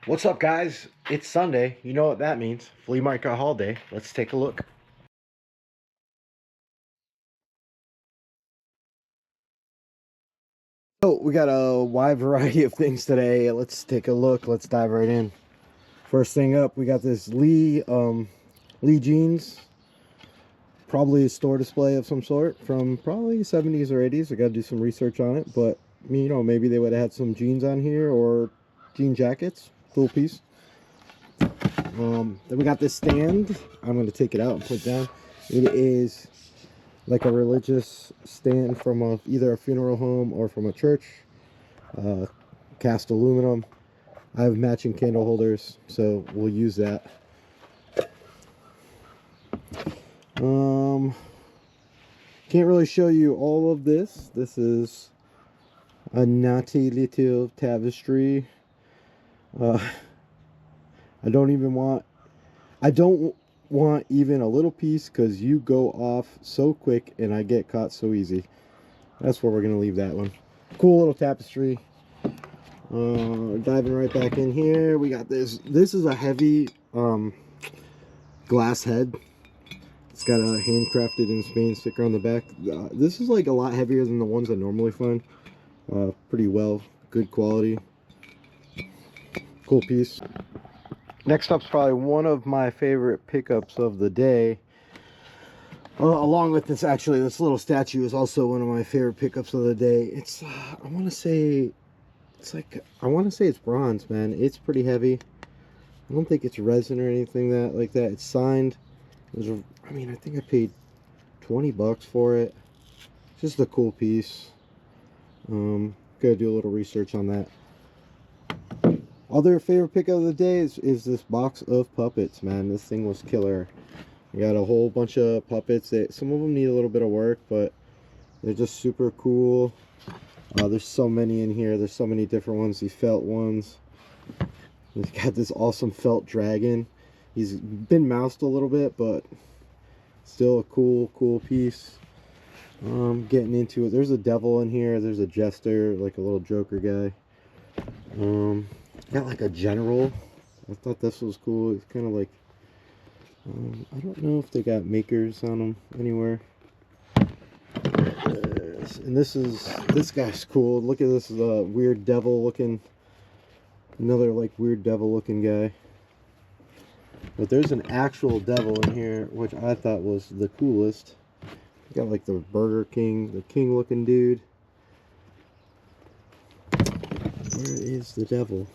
What's up, guys? It's Sunday. You know what that means. Flea Market haul day. Let's take a look. So we got a wide variety of things today. Let's take a look. Let's dive right in. First thing up, we got this Lee jeans. Probably a store display of some sort from probably 70s or 80s. I got to do some research on it, but you know, maybe they would have had some jeans on here or jean jackets. Cool piece. Then we got this stand. I'm going to take it out and put it down. It is like a religious stand from either a funeral home or from a church. Cast aluminum. I have matching candle holders, so we'll use that. Can't really show you all of this. This is a naughty little tapestry. I don't want even a little piece because you go off so quick and I get caught so easy. That's where we're gonna leave that one. Cool little tapestry. Diving right back in here, we got this. This is a heavy glass head. It's got a handcrafted in Spain sticker on the back. This is like a lot heavier than the ones I normally find. Pretty well, good quality. Cool piece. Next up's probably one of my favorite pickups of the day. Along with this, actually, this little statue is also one of my favorite pickups of the day. It's, I want to say it's bronze, man. It's pretty heavy. I don't think it's resin or anything like that. It's signed. I mean, I think I paid 20 bucks for it. Just a cool piece. Gotta do a little research on that. Other favorite pick of the day is this box of puppets, man. This thing was killer. We got a whole bunch of puppets. Some of them need a little bit of work, but they're just super cool. There's so many in here. There's so many different ones. These felt ones. We've got this awesome felt dragon. He's been moused a little bit, but still a cool piece. Getting into it. There's a devil in here. There's a jester, like a little Joker guy. Got like a general. I thought this was cool. It's kind of like, I don't know if they got makers on them anywhere. And this guy's cool. Look at this, weird devil looking, another like weird devil looking guy. But there's an actual devil in here, which I thought was the coolest. Got like the Burger King, the king looking dude. Where is the devil?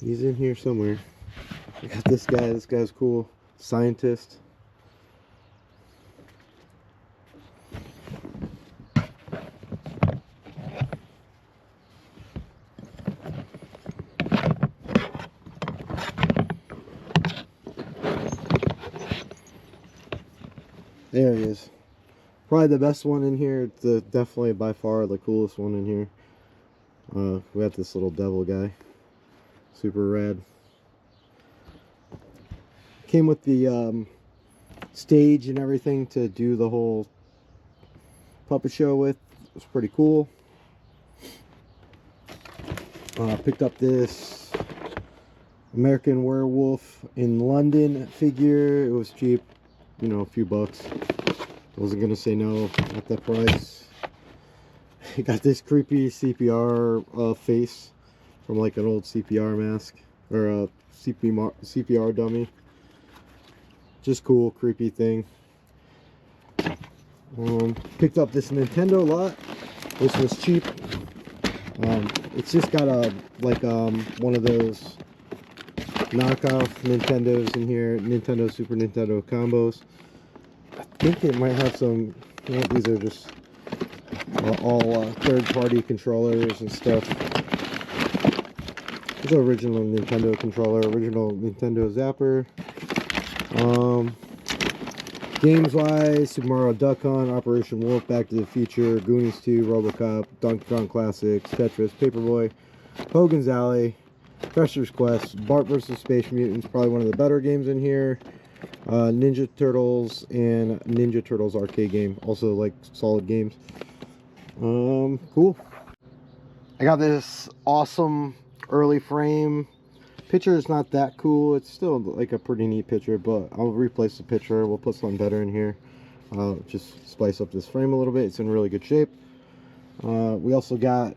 He's in here somewhere. I got this guy. This guy's cool. Scientist. There he is. Probably the best one in here. It's definitely by far the coolest one in here. We got this little devil guy. Super rad. Came with the stage and everything to do the whole puppet show with. It was pretty cool. Picked up this American Werewolf in London figure. It was cheap, you know, a few bucks. I wasn't gonna say no at that price. Got this creepy CPR face from like an old CPR mask or a CPR dummy. Just cool, creepy thing. Picked up this Nintendo lot. This was cheap. It's just got a like one of those knockoff Nintendos in here. Nintendo, Super Nintendo combos. I think it might have some. You know, these are just all third-party controllers and stuff. It's an original Nintendo controller, original Nintendo Zapper. Games-wise, Super Mario Duck Hunt, Operation Wolf, Back to the Future, Goonies 2, RoboCop, Donkey Kong Classics, Tetris, Paperboy, Hogan's Alley, Fester's Quest, Bart vs. Space Mutants, probably one of the better games in here. Ninja Turtles and Ninja Turtles arcade game, also like solid games. Cool. I got this awesome early frame Picture is not that cool. It's still like a pretty neat picture, but I'll replace the picture. We'll put something better in here. Just spice up this frame a little bit. It's in really good shape. We also got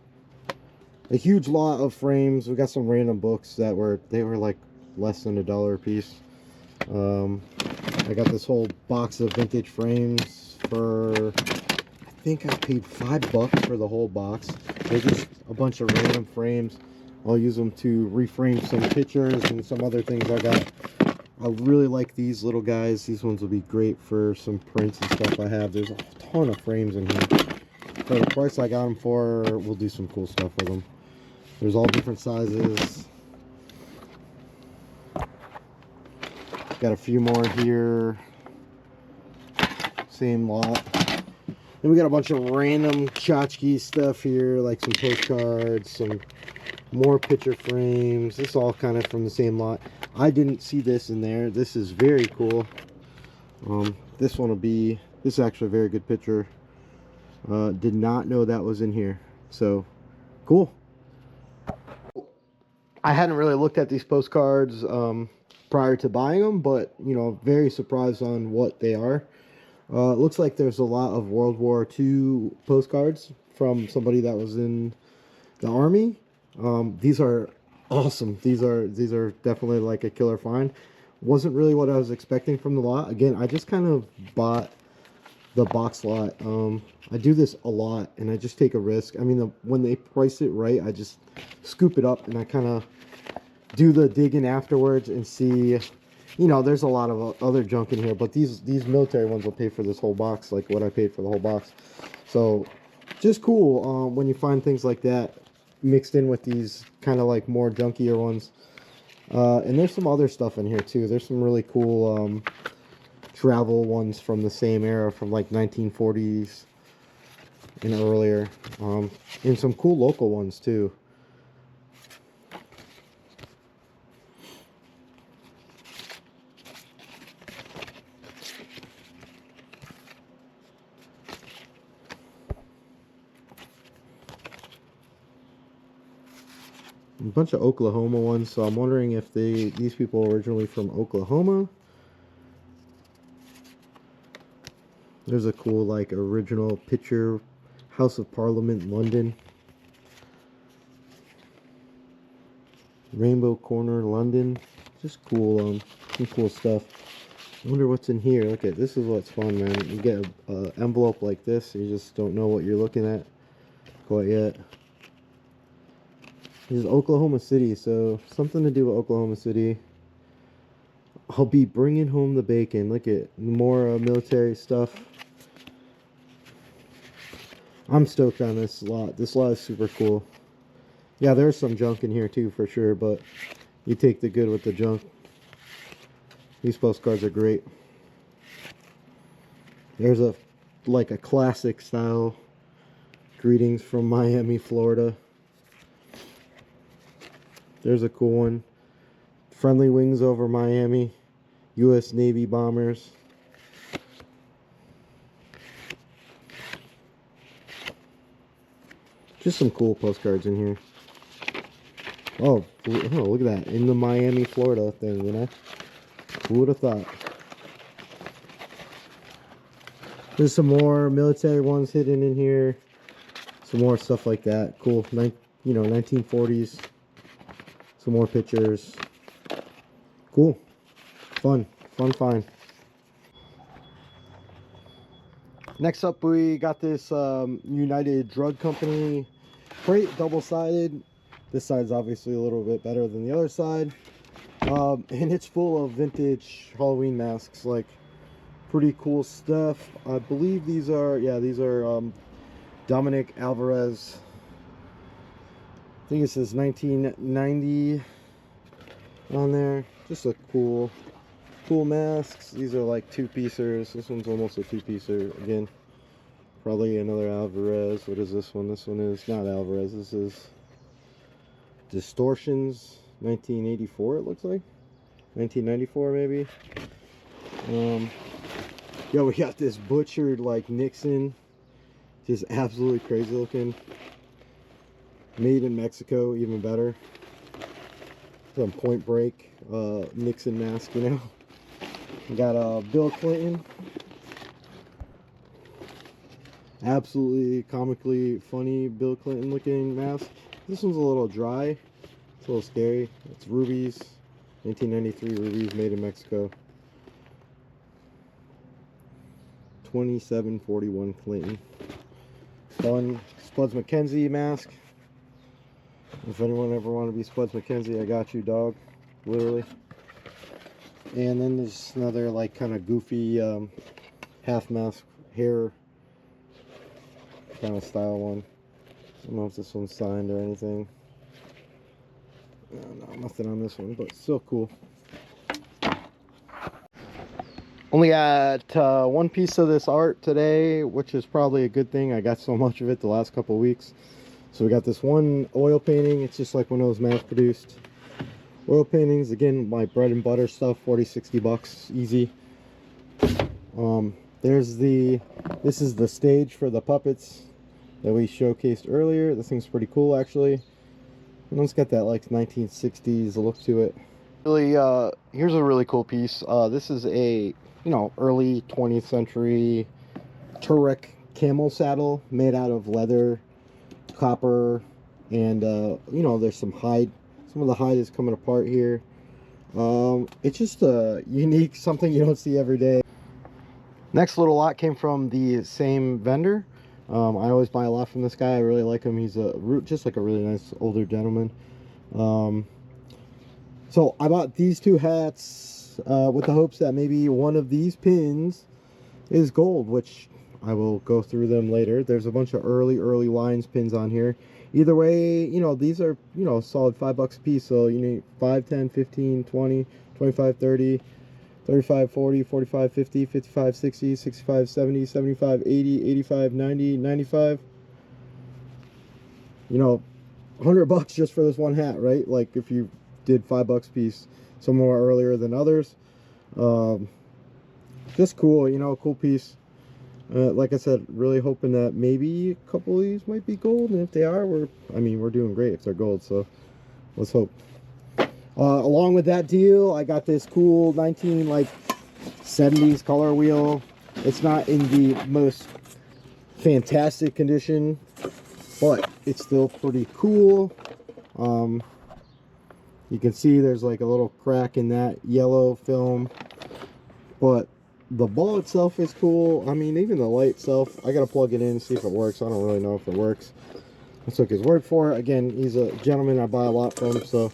a huge lot of frames. We got some random books that were like less than $1 a piece. I got this whole box of vintage frames for, I think I paid $5 for the whole box. They're just a bunch of random frames. I'll use them to reframe some pictures and some other things I got. I really like these little guys. These ones will be great for some prints and stuff I have. There's a ton of frames in here. For the price I got them for, we'll do some cool stuff with them. There's all different sizes. Got a few more here. Same lot. Then we got a bunch of random tchotchke stuff here, like some postcards, some more picture frames. This is all kind of from the same lot. I didn't see this in there. This is very cool. This one will be, this is actually a very good picture. Did not know that was in here. So, cool. I hadn't really looked at these postcards prior to buying them, but, you know, very surprised on what they are. It looks like there's a lot of World War II postcards from somebody that was in the army. These are awesome. These are definitely like a killer find. Wasn't really what I was expecting from the lot. Again, I just kind of bought the box lot. I do this a lot, and I just take a risk. I mean, when they price it right, I just scoop it up, and I kind of do the digging afterwards and see. You know, there's a lot of other junk in here, but these military ones will pay for this whole box, like what I paid for the whole box. So, just cool when you find things like that mixed in with these kind of like more junkier ones. And there's some other stuff in here too. There's some really cool travel ones from the same era, from like 1940s and earlier, and some cool local ones too. A bunch of Oklahoma ones, so I'm wondering if these people are originally from Oklahoma. There's a cool like original picture, House of Parliament, London. Rainbow Corner, London. Just cool, some cool stuff. I wonder what's in here. Look at this. Is what's fun, man. You get an envelope like this, you just don't know what you're looking at quite yet. This is Oklahoma City, so something to do with Oklahoma City. I'll be bringing home the bacon. Look at more military stuff. I'm stoked on this lot. This lot is super cool. Yeah, there's some junk in here too, for sure, but you take the good with the junk. These postcards are great. There's a classic style greetings from Miami, Florida. There's a cool one. Friendly wings over Miami. U.S. Navy bombers. Just some cool postcards in here. Oh, look at that. In the Miami, Florida thing, you know? Who would have thought? There's some more military ones hidden in here. Some more stuff like that. Cool. You know, 1940s. Some more pictures. Cool. Fun find. Next up, we got this United Drug Company crate, double-sided. This side's obviously a little bit better than the other side. And it's full of vintage Halloween masks, like pretty cool stuff. I believe these are, Dominic Alvarez. I think it says 1990 on there. Just a cool masks. These are like two-piecers. This one's almost a two-piecer again. Probably another Alvarez. What is this one? This one is not Alvarez. This is Distortions, 1984. It looks like 1994 maybe. Yeah, we got this butchered like Nixon, just absolutely crazy looking. Made in Mexico, even better. some Point Break Nixon mask, you know. We got Bill Clinton. Absolutely comically funny Bill Clinton looking mask. This one's a little dry. It's a little scary. It's rubies. 1993 rubies made in Mexico. 2741 Clinton. Fun Spuds MacKenzie mask. If anyone ever want to be Spuds MacKenzie, I got you, dog. Literally. And then there's another like kind of goofy half mask hair kind of style one. I don't know if this one's signed or anything. No, nothing on this one, but still cool. Only got one piece of this art today, which is probably a good thing. I got so much of it the last couple of weeks. So we got this one oil painting. It's just like one of those mass produced oil paintings. Again, my bread and butter stuff, 40-60 bucks, easy. This is the stage for the puppets that we showcased earlier. This thing's pretty cool, actually. And it's got that like 1960s look to it. Really, here's a really cool piece. This is a, you know, early 20th century Turek camel saddle made out of leather, copper, and you know, there's some hide. Some of the hide is coming apart here. It's just a unique, something you don't see every day. Next little lot came from the same vendor. I always buy a lot from this guy. I really like him. He's just like a really nice older gentleman. So I bought these two hats with the hopes that maybe one of these pins is gold, which I will go through them later. There's a bunch of early lines pins on here. Either way, you know, these are, you know, solid $5 a piece. So you need 5, 10, 15, 20, 25, 30, 35, 40, 45, 50, 55, 60, 65, 70, 75, 80, 85, 90, 95. You know, $100 just for this one hat, right? Like if you did $5 a piece, some more earlier than others. Just cool, you know, cool piece. Like I said, really hoping that maybe a couple of these might be gold, and if they are, we're doing great if they're gold, so let's hope. Along with that deal, I got this cool 70s color wheel. It's not in the most fantastic condition, but it's still pretty cool. You can see there's like a little crack in that yellow film, but the ball itself is cool. I mean, even the light itself, I gotta plug it in and see if it works. I don't really know if it works. I took his word for it. Again, he's a gentleman I buy a lot from, so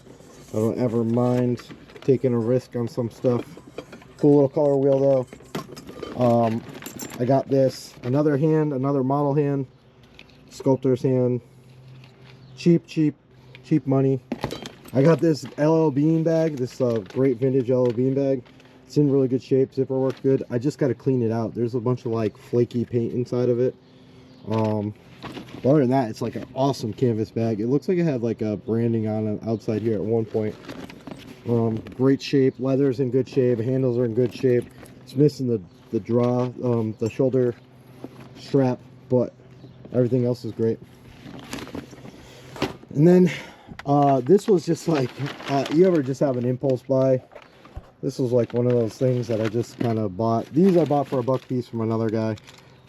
I don't ever mind taking a risk on some stuff. Cool little color wheel though. I got this, another model hand, sculptor's hand. Cheap money. I got this LL Bean bag, this great vintage LL Bean bag. It's in really good shape, zipper worked good. I just got to clean it out. There's a bunch of like flaky paint inside of it. But other than that, it's like an awesome canvas bag. It looks like it had like a branding on it outside here at one point. Great shape, leather's in good shape, handles are in good shape. It's missing the shoulder strap, but everything else is great. And then this was just like, you ever just have an impulse buy? This was like one of those things that I just kind of bought. These I bought for $1 a piece from another guy.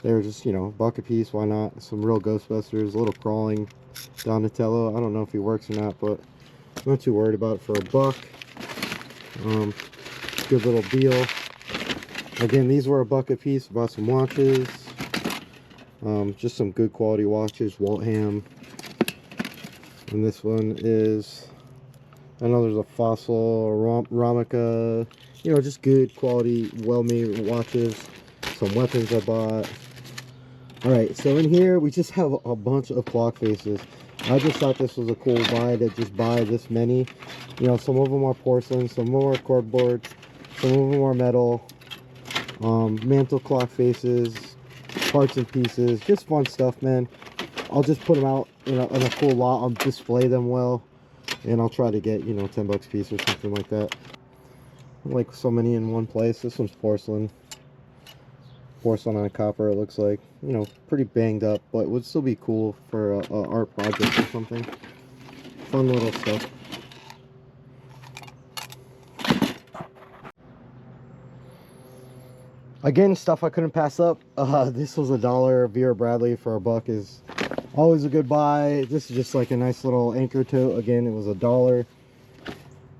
They were just, you know, $1 a piece, why not? Some real Ghostbusters, a little crawling Donatello. I don't know if he works or not, but I'm not too worried about it for $1. Good little deal. Again, these were $1 a piece. Bought some watches. Just some good quality watches, Waltham. And this one is, I know there's a Fossil, Ramica, you know, just good quality, well-made watches. Some weapons I bought. Alright, so in here we just have a bunch of clock faces. I just thought this was a cool buy to just buy this many. You know, some of them are porcelain, some of them are cardboard, some of them are metal. Mantle clock faces, parts and pieces, just fun stuff, man. I'll just put them out in a cool lot. I'll display them well, and I'll try to get, you know, $10 a piece or something like that. Like so many in one place. This one's porcelain on copper. It looks like, you know, pretty banged up, but would still be cool for a art project or something. Fun little stuff. Again, stuff I couldn't pass up. This was $1. Vera Bradley for $1 is always a good buy. This is just like a nice little anchor tote. Again, it was $1.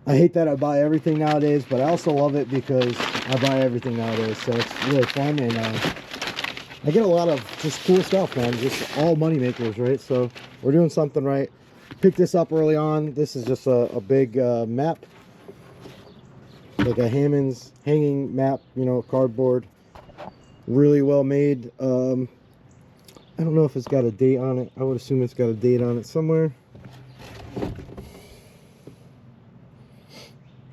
I hate that I buy everything nowadays, but I also love it because I buy everything nowadays. So it's really fun, and I get a lot of just cool stuff, man. Just all money makers, right? So we're doing something right. Picked this up early on. This is just a big map, like a Hammond's hanging map, you know, cardboard. Really well made. I don't know if it's got a date on it. I would assume it's got a date on it somewhere.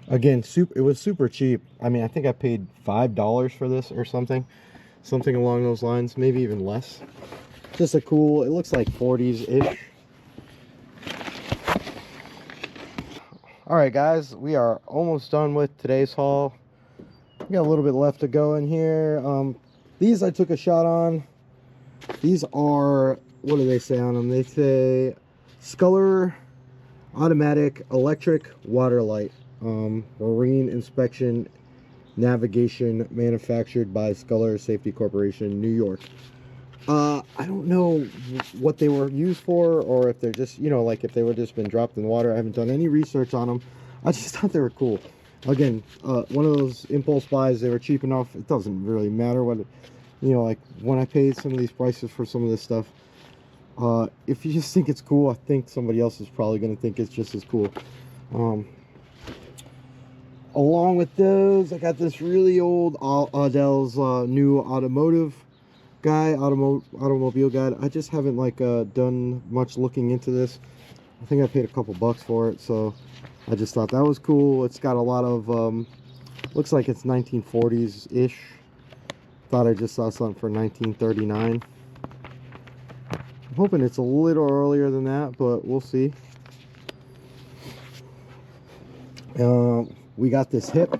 Again, it was super cheap. I mean, I think I paid $5 for this or something along those lines, maybe even less. Just a cool, it looks like 40s ish. All right, guys, we are almost done with today's haul. We got a little bit left to go in here. These I took a shot on. These are, what do they say on them? They say Sculler automatic electric water light, marine inspection navigation, manufactured by Sculler Safety Corporation, New York. I don't know what they were used for, or if they're just, you know, like if they were just been dropped in the water. I haven't done any research on them. I just thought they were cool. Again, one of those impulse buys. They were cheap enough. It doesn't really matter what, you know, like when I paid some of these prices for some of this stuff. If you just think it's cool, I think somebody else is probably going to think it's just as cool. Along with those, I got this really old Odell's new automotive guy, automobile guide. I just haven't like done much looking into this. I think I paid a couple bucks for it, so I just thought that was cool. It's got a lot of looks like it's 1940s ish. Thought I just saw something for 1939. I'm hoping it's a little earlier than that, but we'll see. We got this hip.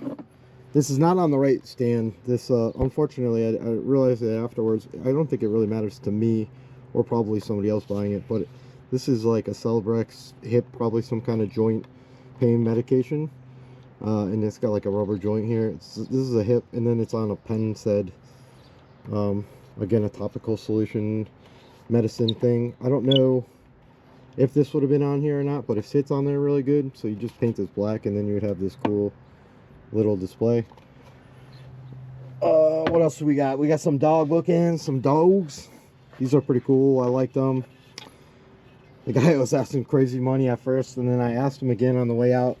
This is not on the right stand. This unfortunately, I realized it afterwards. I don't think it really matters to me or probably somebody else buying it, but this is like a Celebrex hip, probably some kind of joint pain medication, and it's got like a rubber joint here. This is a hip, and then it's on a pen said, again, a topical solution medicine thing. I don't know if this would have been on here or not, but it sits on there really good. So you just paint this black, and then you would have this cool little display. What else do we got? We got some dog bookends, some dogs. These are pretty cool. I like them. The guy was asking crazy money at first, and then I asked him again on the way out,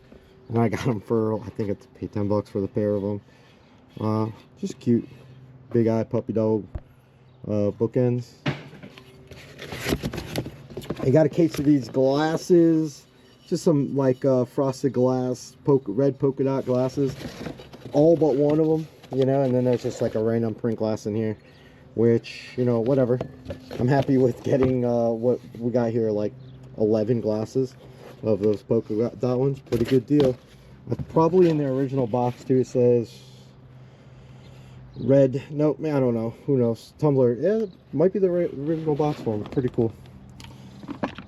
and I got them for, I think I paid 10 bucks for the pair of them. Just cute big eye puppy dog bookends. I got a case of these glasses, just some like frosted glass, red polka dot glasses, all but one of them, you know, and then there's just like a random print glass in here, which, you know, whatever. I'm happy with getting what we got here, like 11 glasses of those polka dot ones. Pretty good deal. Probably in the original box too. It says red, nope, I don't know, who knows. Tumblr, yeah, it might be the original box form. Pretty cool.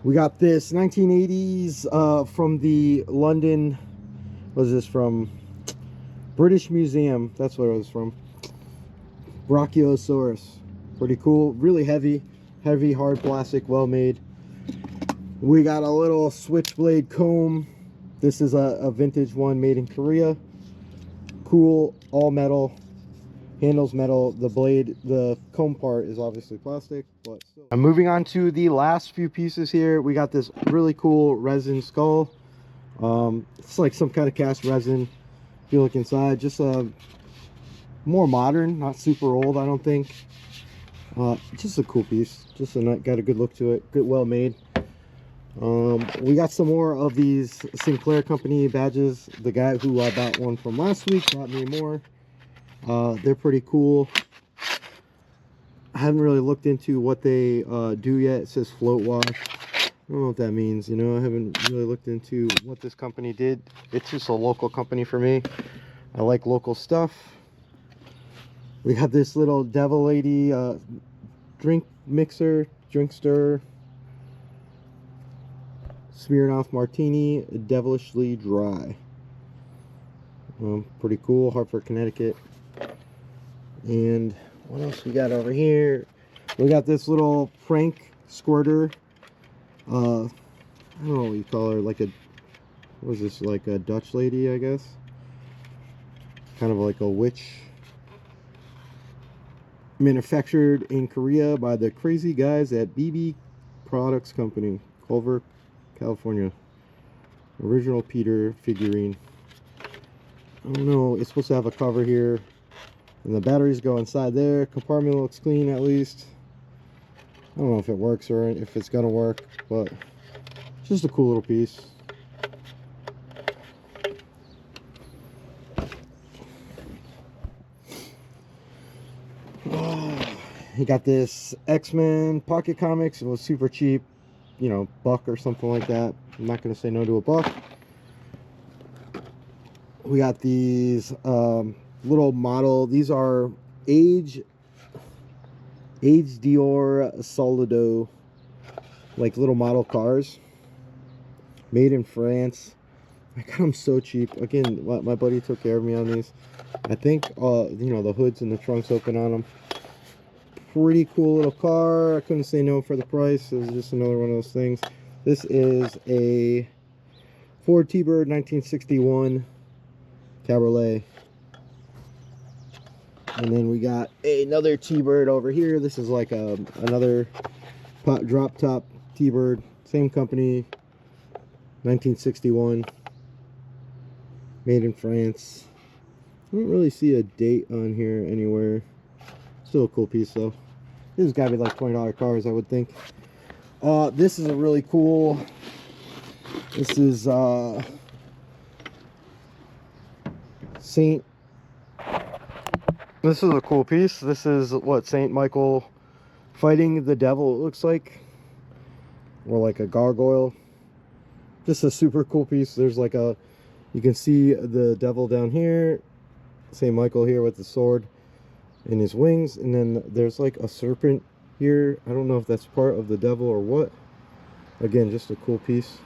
We got this 1980s from the London, what is this from? British Museum, that's where it was from. Brachiosaurus. Pretty cool, really heavy, hard plastic, well made. We got a little switchblade comb. This is a vintage one made in Korea. Cool, all metal. Handles metal. The blade, the comb part is obviously plastic, but still. I'm moving on to the last few pieces here. We got this really cool resin skull. It's like some kind of cast resin. If you look inside, just more modern, not super old, I don't think. Just a cool piece. Just got a good look to it. Good, well made. We got some more of these Sinclair Company badges. The guy who I bought one from last week brought me more. They're pretty cool. I haven't really looked into what they do yet. It says float wash. I don't know what that means, you know. I haven't really looked into what this company did. It's just a local company for me. I like local stuff. We got this little Devil Lady drink mixer, drink stirrer. Smirnoff Martini, devilishly dry. Pretty cool. Hartford, Connecticut. And what else we got over here? We got this little prank squirter. I don't know what you call her, like a, what is this, like a Dutch lady, I guess? Kind of like a witch. Manufactured in Korea by the crazy guys at BB Products Company, Culver, California. Original Peter figurine. I don't know, it's supposed to have a cover here. And the batteries go inside there. Compartment looks clean at least. I don't know if it works or if it's gonna work, but it's just a cool little piece. He got this X-Men Pocket Comics. It was super cheap, you know, $1 or something like that. I'm not gonna say no to a $1. We got these little model. These are Age Dior Solido, like little model cars, made in France. I got them so cheap. Again, my buddy took care of me on these. I think you know, the hoods and the trunks open on them. Pretty cool little car. I couldn't say no for the price. It was just another one of those things. This is a Ford T-Bird 1961 Cabriolet. And then we got another T-Bird over here. This is like another drop top T-Bird, same company, 1961, made in France. I don't really see a date on here anywhere. Still a cool piece though. This has got to be like $20 cars, I would think. This is a really cool. This is Saint. This is a cool piece. This is what, Saint Michael fighting the devil, it looks like, or like a gargoyle. Just a super cool piece. There's like a, you can see the devil down here, Saint Michael here with the sword in his wings, and then there's like a serpent here. I don't know if that's part of the devil or what. Again, just a cool piece.